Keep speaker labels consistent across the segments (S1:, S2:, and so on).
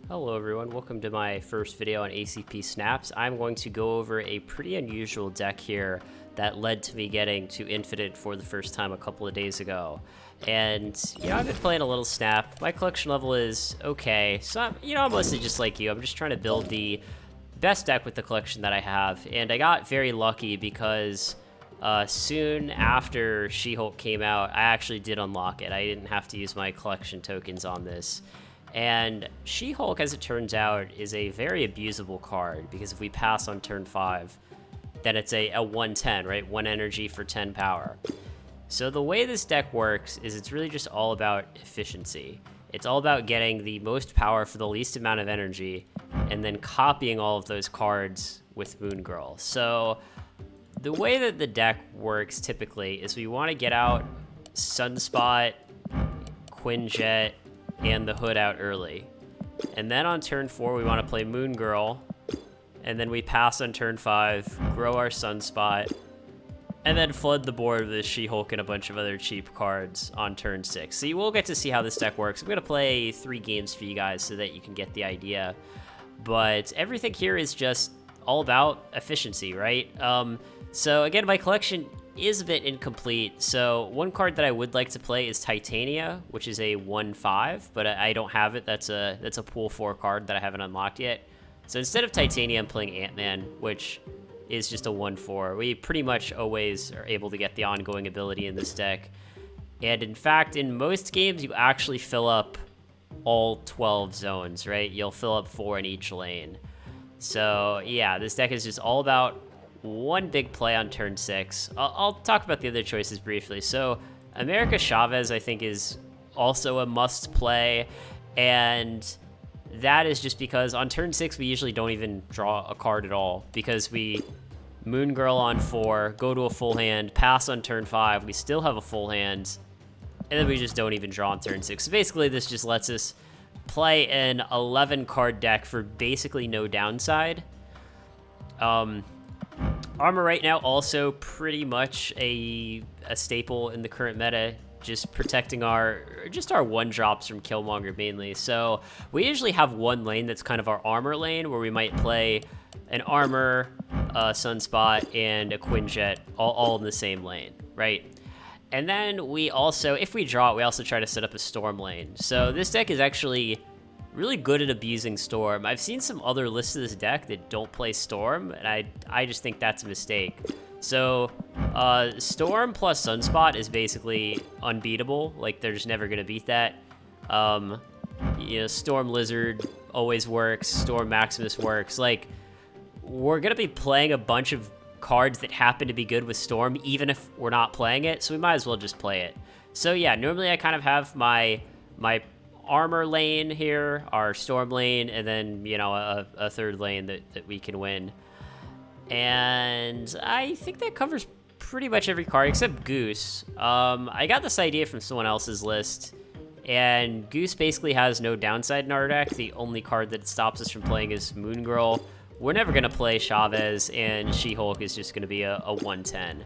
S1: Hello everyone, welcome to my first video on ACP Snaps. I'm going to go over a pretty unusual deck here that led to me getting to Infinite for the first time a couple of days ago. And, I've been playing a little Snap. My collection level is okay, so I'm mostly just like you. I'm just trying to build the best deck with the collection that I have. And I got very lucky because soon after She-Hulk came out, I actually did unlock it. I didn't have to use my collection tokens on this. And She-Hulk, as it turns out, is a very abusable card, because if we pass on turn 5, then it's a 1/10, right? 1 energy for 10 power. So the way this deck works is it's really just all about efficiency. It's all about getting the most power for the least amount of energy, and then copying all of those cards with Moon Girl. So the way that the deck works typically is we want to get out Sunspot, Quinjet, and the Hood out early. And then on turn 4, we want to play Moon Girl. And then we pass on turn 5, grow our Sunspot, and then flood the board with She-Hulk and a bunch of other cheap cards on turn 6. So you will get to see how this deck works. I'm going to play 3 games for you guys so that you can get the idea. But everything here is just all about efficiency, right? So again, my collection is a bit incomplete. So one card that I would like to play is Titania, which is a 1/5, but I don't have it. That's a pool 4 card that I haven't unlocked yet. So instead of Titania, I'm playing Ant-Man, which is just a 1/4. We pretty much always are able to get the ongoing ability in this deck. And in fact, in most games, you actually fill up all 12 zones, right? You'll fill up 4 in each lane. So yeah, this deck is just all about one big play on turn 6. I'll talk about the other choices briefly. So America Chavez, I think, is also a must play, and that is just because on turn 6 we usually don't even draw a card at all, because we Moon Girl on 4, go to a full hand, pass on turn 5, we still have a full hand, and then we just don't even draw on turn 6. So basically this just lets us play an 11 card deck for basically no downside. Armor right now also pretty much a staple in the current meta, just protecting our 1-drops from Killmonger mainly. So we usually have one lane that's kind of our armor lane, where we might play an armor, a Sunspot, and a Quinjet all in the same lane, right? And then we also, if we draw it, we also try to set up a Storm lane. So this deck is actually really good at abusing Storm. I've seen some other lists of this deck that don't play Storm, and I just think that's a mistake. So Storm plus Sunspot is basically unbeatable. Like, they're just never gonna beat that. Storm Lizard always works. Storm Maximus works. Like, we're gonna be playing a bunch of cards that happen to be good with Storm, even if we're not playing it. So we might as well just play it. So yeah, normally I kind of have my armor lane here, our Storm lane, and then a third lane that we can win. And I think that covers pretty much every card except Goose. I got this idea from someone else's list, and Goose basically has no downside in our deck. The only card that stops us from playing is Moon Girl. We're never gonna play Chavez, and She-Hulk is just gonna be a 1/10.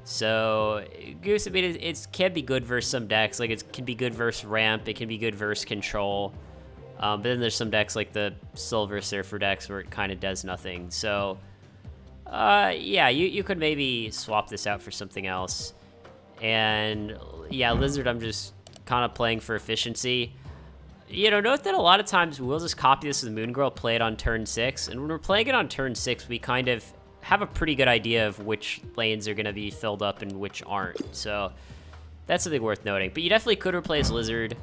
S1: So Goose, I mean, it can be good versus some decks. Like, it can be good versus Ramp, it can be good versus Control. But then there's some decks like the Silver Surfer decks where it kind of does nothing. So yeah, you could maybe swap this out for something else. And yeah, Lizard, I'm just kind of playing for efficiency. Note that a lot of times we'll just copy this with Moon Girl, play it on turn 6, and when we're playing it on turn 6, we kind of have a pretty good idea of which lanes are going to be filled up and which aren't. So that's something worth noting. But you definitely could replace Lizard.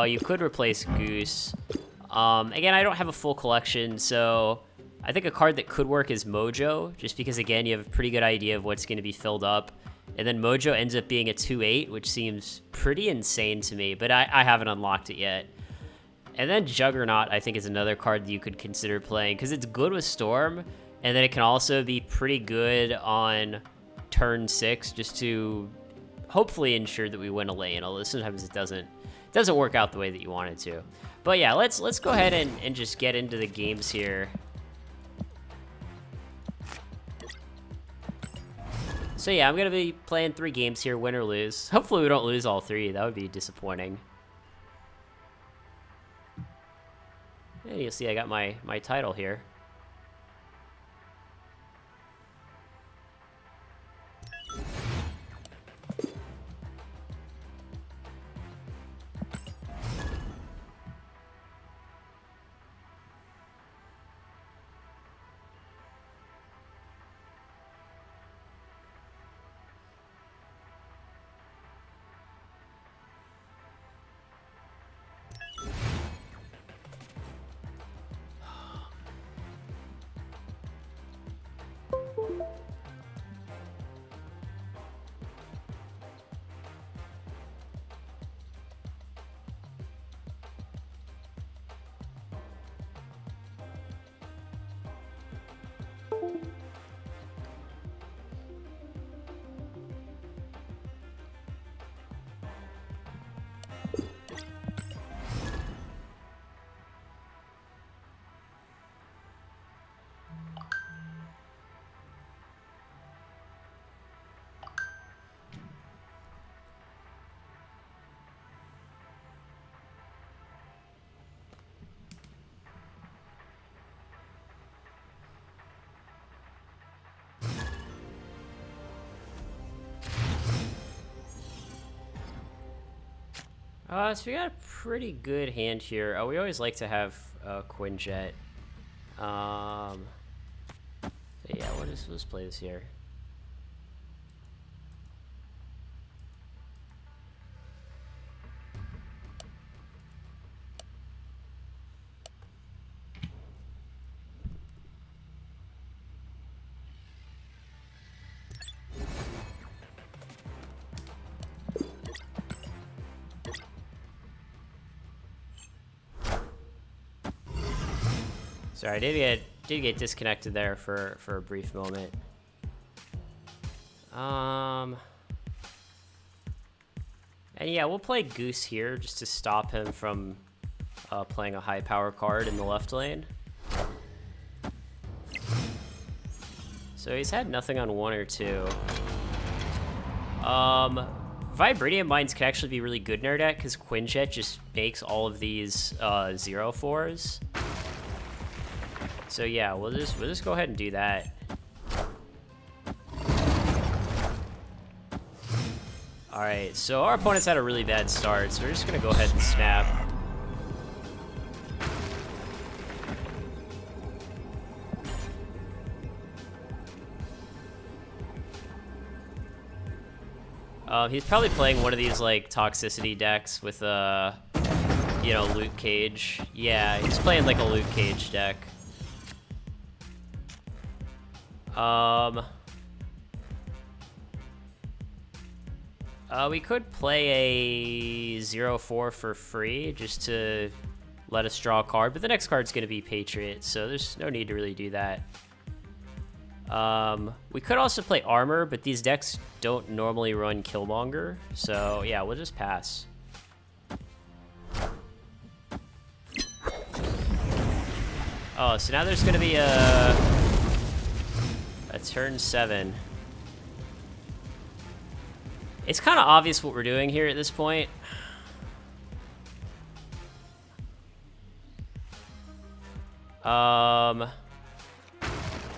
S1: You could replace Goose. Again, I don't have a full collection, so I think a card that could work is Mojo, just because, again, you have a pretty good idea of what's going to be filled up. And then Mojo ends up being a 2/8, which seems pretty insane to me, but I haven't unlocked it yet. And then Juggernaut, I think, is another card that you could consider playing, because it's good with Storm, and then it can also be pretty good on turn 6, just to hopefully ensure that we win a lane, although sometimes it doesn't work out the way that you want it to. But yeah, let's go ahead and just get into the games here. So yeah, I'm going to be playing 3 games here, win or lose. Hopefully we don't lose all 3. That would be disappointing. And you'll see I got my title here. So we got a pretty good hand here. We always like to have Quinjet. Yeah, let's play this here. Sorry, I did get disconnected there for a brief moment. And yeah, we'll play Goose here just to stop him from playing a high power card in the left lane. So he's had nothing on 1 or 2. Vibranium Mines can actually be really good in our deck because Quinjet just makes all of these 0/4s. So yeah, we'll just go ahead and do that. All right, so our opponent's had a really bad start, so we're just gonna go ahead and snap. He's probably playing one of these like toxicity decks with you know, Luke Cage. Yeah, he's playing like a Luke Cage deck. We could play a 0/4 for free just to let us draw a card, but the next card's going to be Patriot, so there's no need to really do that. We could also play Armor, but these decks don't normally run Killmonger, so yeah, we'll just pass. Oh, so now there's going to be a turn 7. It's kind of obvious what we're doing here at this point.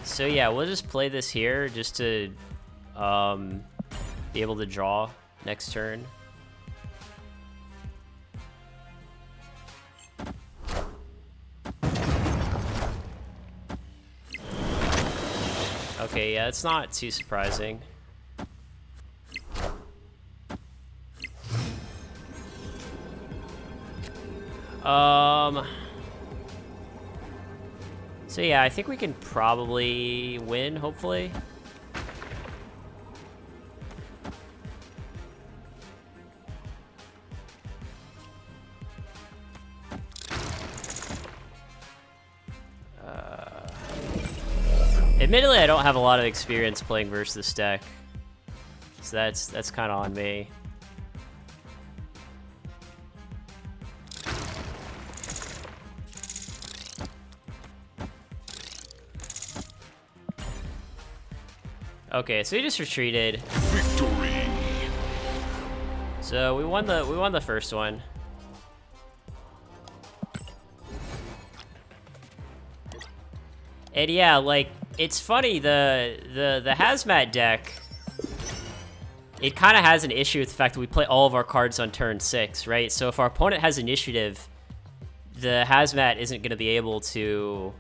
S1: So yeah, we'll just play this here just to be able to draw next turn. Okay, yeah, it's not too surprising. So yeah, I think we can probably win, hopefully. Admittedly, I don't have a lot of experience playing versus this deck, so that's kind of on me. Okay, so he just retreated. Victory. So we won the first one. And yeah, like, it's funny, the Hazmat deck, it kind of has an issue with the fact that we play all of our cards on turn 6, right? So if our opponent has initiative, the Hazmat isn't going to be able to,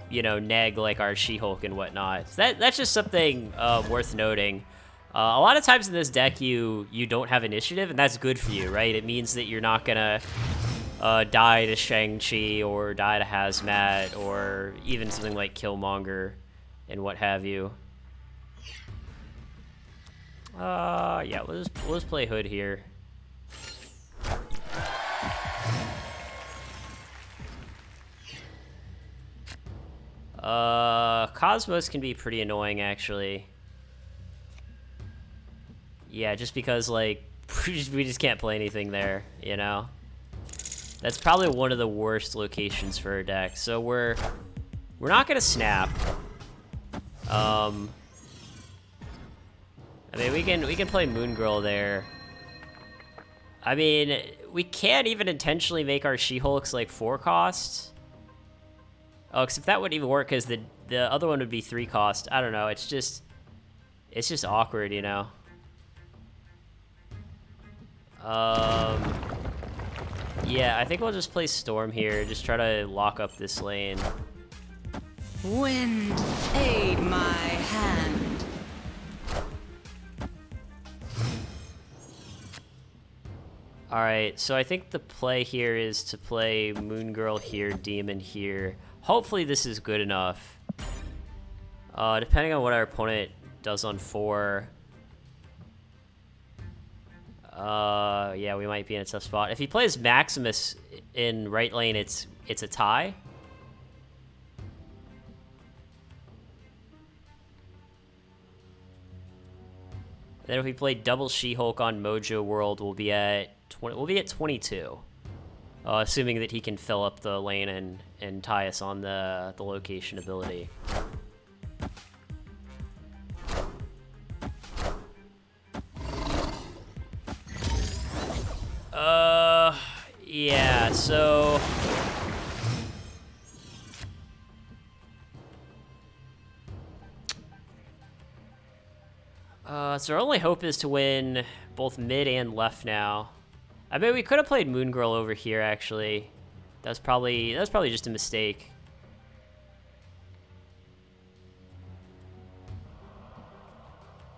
S1: you know, neg like our She-Hulk and whatnot. So that's just something worth noting. A lot of times in this deck, you don't have initiative, and that's good for you, right? It means that you're not gonna die to Shang-Chi or die to Hazmat or even something like Killmonger and what have you. Yeah, let's play Hood here. Cosmos can be pretty annoying, actually. Yeah, just because, like, we just can't play anything there, you know? That's probably one of the worst locations for a deck. So we're not gonna snap. I mean, we can play Moon Girl there. I mean, we can't even intentionally make our She-Hulks, like, 4 cost. Oh, except that wouldn't even work, because the other one would be 3 cost. I don't know, it's just awkward, you know? Yeah, I think we'll just play Storm here, just try to lock up this lane.
S2: Wind, aid my hand.
S1: Alright, so I think the play here is to play Moon Girl here, Demon here. Hopefully this is good enough. Depending on what our opponent does on 4. Yeah, we might be in a tough spot. If he plays Maximus in right lane, it's a tie. Then if we play double She-Hulk on Mojo World, we'll be at 22. Assuming that he can fill up the lane and tie us on the location ability. Yeah, so so our only hope is to win both mid and left now. I mean, we could have played Moon Girl over here, actually. That's probably just a mistake.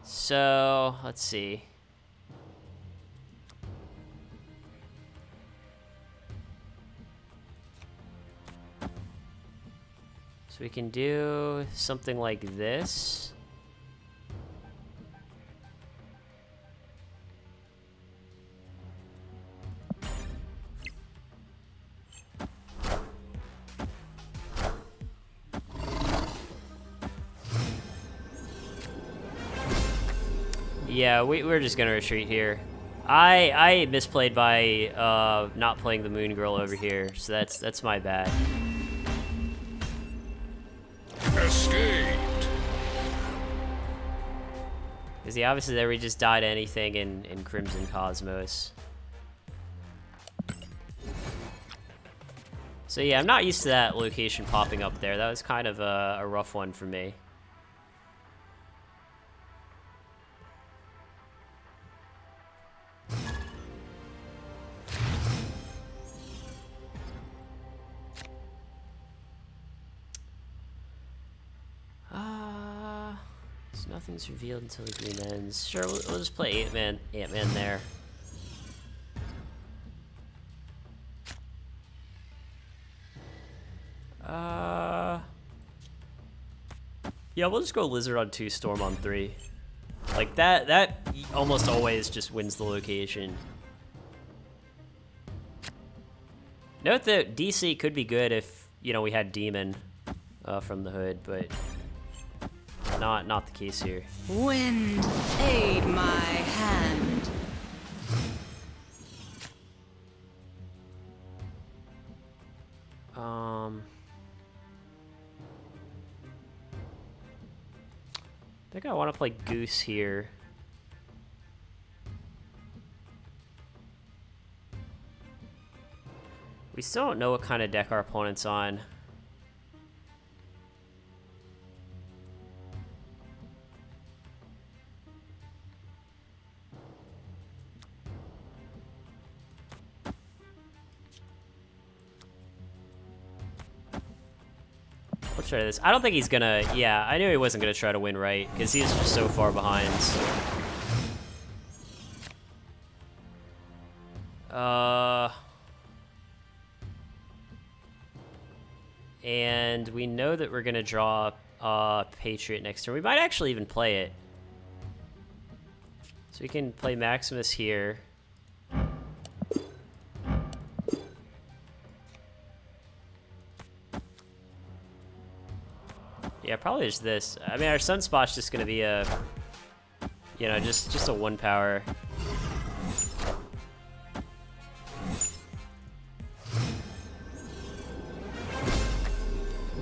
S1: So, let's see. So we can do something like this. Yeah, we're just gonna retreat here. I misplayed by not playing the Moon Girl over here, so that's my bad.
S3: Escaped.
S1: Because yeah, obviously there we just died to anything in Crimson Cosmos. So yeah, I'm not used to that location popping up there. That was kind of a rough one for me. So nothing's revealed until the game ends. Sure, we'll just play Ant-Man there. Yeah, we'll just go Lizard on 2, Storm on 3. Like, that almost always just wins the location. Note that DC could be good if, you know, we had Demon from the Hood, but not the case here.
S2: Wind, aid my hand.
S1: I think I want to play Goose here. We still don't know what kind of deck our opponent's on. Let's try this. I don't think he's gonna... Yeah, I knew he wasn't gonna try to win right, because he's just so far behind. And we know that we're gonna draw Patriot next turn. We might actually even play it. So we can play Maximus here. Yeah, probably just this. I mean, our Sunspot's just gonna be a, you know, just a 1 power.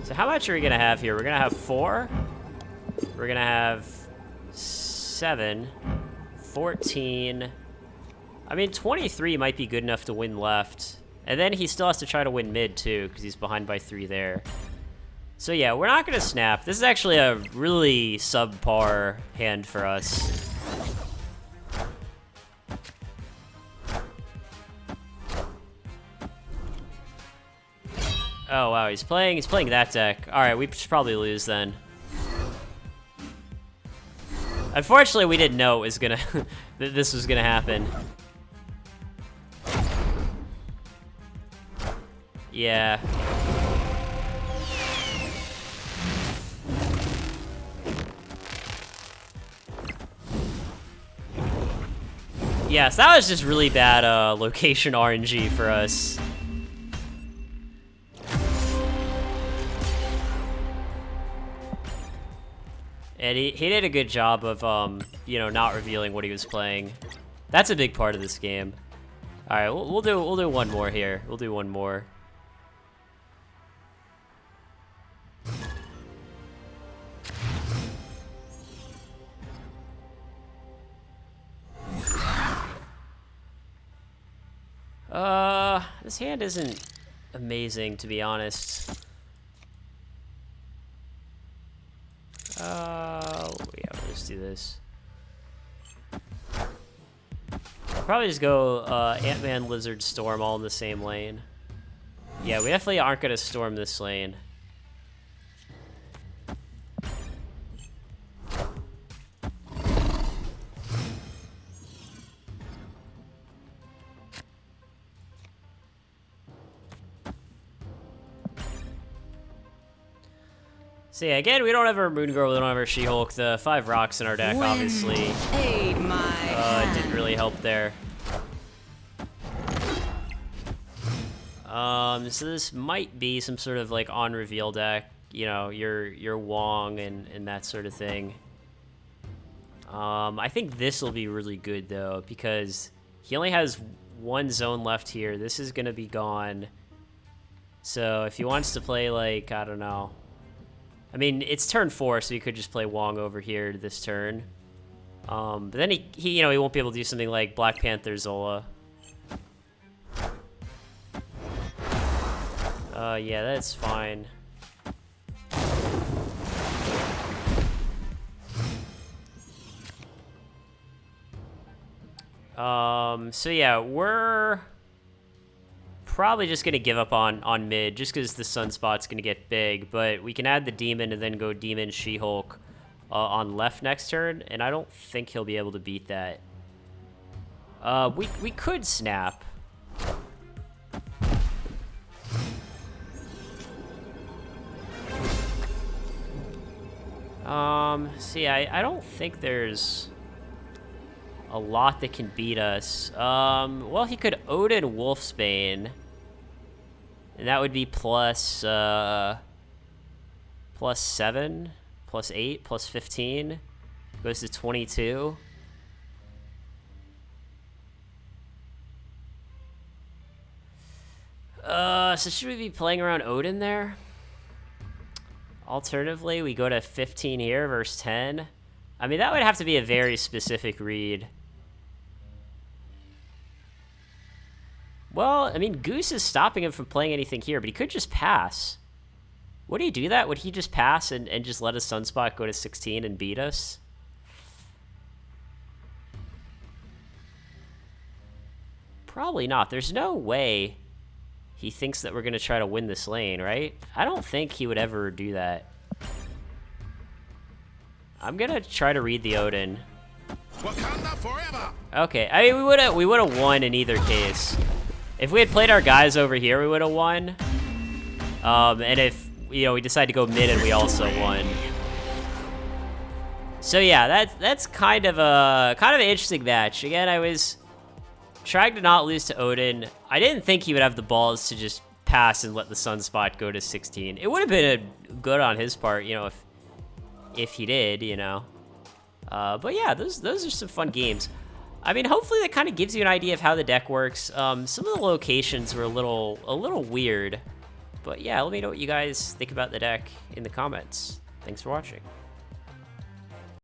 S1: So how much are we gonna have here? We're gonna have 4. We're gonna have 7, 14. I mean, 23 might be good enough to win left. And then he still has to try to win mid too, because he's behind by 3 there. So yeah, we're not gonna snap. This is actually a really subpar hand for us. Oh wow, he's playing that deck. Alright, we should probably lose then. Unfortunately, we didn't know it was gonna that this was gonna happen. Yeah. Yes, that was just really bad location RNG for us. And he did a good job of, you know, not revealing what he was playing. That's a big part of this game. All right, we'll do one more here. We'll do one more. This hand isn't amazing, to be honest. Yeah, we'll just do this. I'll probably just go Ant-Man, Lizard, Storm all in the same lane. Yeah, we definitely aren't gonna storm this lane. So yeah, again, we don't have our Moon Girl, we don't have our She-Hulk. The 5 rocks in our deck, obviously,
S2: Aid my
S1: didn't really help there. So this might be some sort of like on reveal deck, you know, your Wong and that sort of thing. I think this will be really good though, because he only has 1 zone left here. This is gonna be gone. So if he wants to play like, I don't know. I mean, it's turn 4, so he could just play Wong over here this turn. But then he you know, he won't be able to do something like Black Panther Zola. Yeah, that's fine. So yeah, we're probably just gonna give up on mid, just because the Sunspot's gonna get big, but we can add the Demon and then go Demon She-Hulk on left next turn, and I don't think he'll be able to beat that. We could snap. So yeah, I don't think there's a lot that can beat us. Well, he could Odin Wolfsbane. And that would be plus 7, plus 8, plus 15. Goes to 22. So should we be playing around Odin there? Alternatively, we go to 15 here versus 10. I mean, that would have to be a very specific read. Well, I mean, Goose is stopping him from playing anything here, but he could just pass. Would he do that? Would he just pass and just let his Sunspot go to 16 and beat us? Probably not. There's no way He thinks that we're going to try to win this lane, right? I don't think he would ever do that. I'm going to try to read the Odin.
S3: Wakanda forever.
S1: Okay, I mean, we would have won in either case. If we had played our guys over here, we would have won. And if, you know, we decided to go mid and we also won. So yeah, that's kind of an interesting match. Again, I was trying to not lose to Odin. I didn't think he would have the balls to just pass and let the Sunspot go to 16. It would have been good on his part, you know, if he did, you know. But yeah, those are some fun games. I mean, hopefully that kind of gives you an idea of how the deck works. Some of the locations were a little weird. But yeah, let me know what you guys think about the deck in the comments. Thanks for watching.